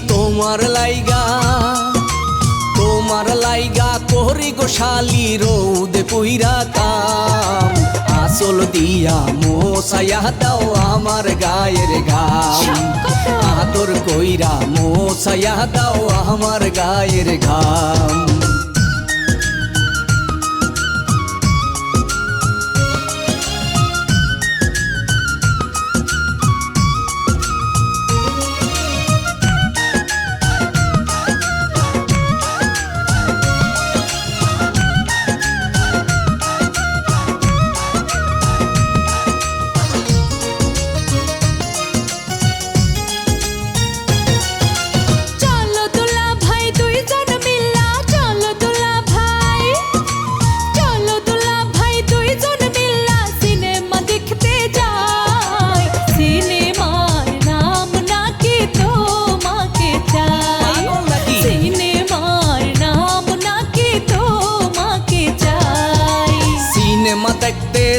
তোমার লাইগা কোহরি গো শালি রৌদে পুইরা কাম আসল দিয়া মোসায়া দাও আমার গায়ের ঘাম আদর কইরা মোসায়া দাও আমার গায়ের ঘাম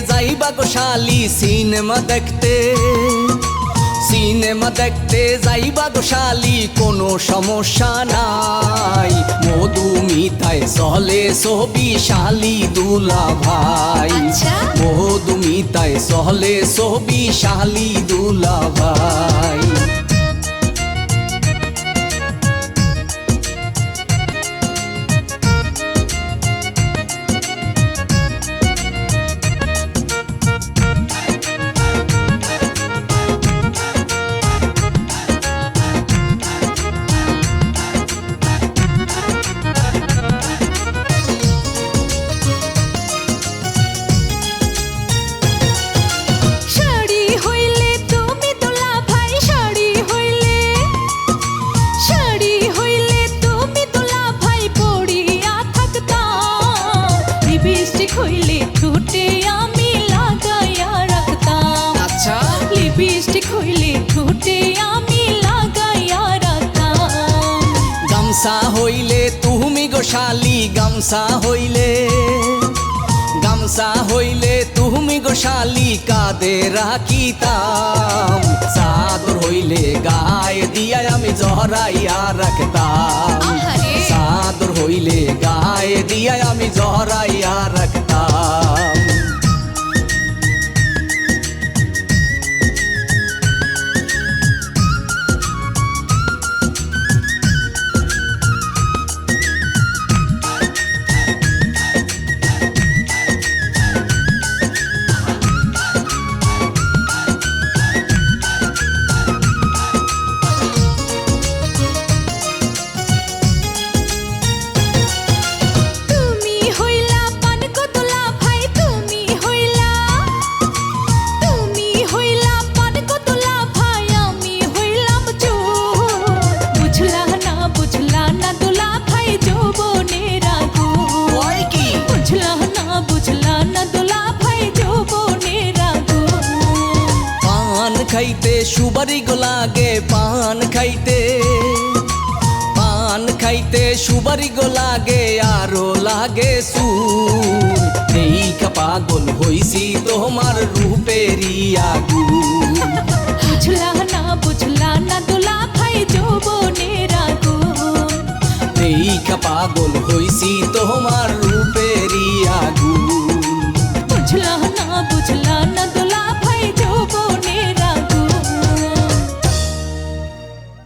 যাইবা গো শালি সিনেমা দেখতে যাইবা গো শালি কোনো সমস্যা নাই মধুমিতায় চলে ছবি শালি দুলা ভাই মধুমিতায় চলে ছবি শালি দুলা ভাই গামছা হইলে তুমি গো শালি গামছা হইলে তুমি গো শালি কাঁধে রাখিতাম চাদর হইলে গায়ে দিয়া আমি জহরাইয়া রাখতাম চাদর হইলে গায়ে দিয়া আমি জহরাইয়া রাখতাম খাইতে সুবারি গো লাগে পান খাইতে সুবারি গো লাগে আরো লাগে সুর দেখা পাগল হইছি তোমার রূপেরই আগুন বুঝলা না দুলা ভাই যৌবনের আগুন দেখা পাগল হইছি তোমার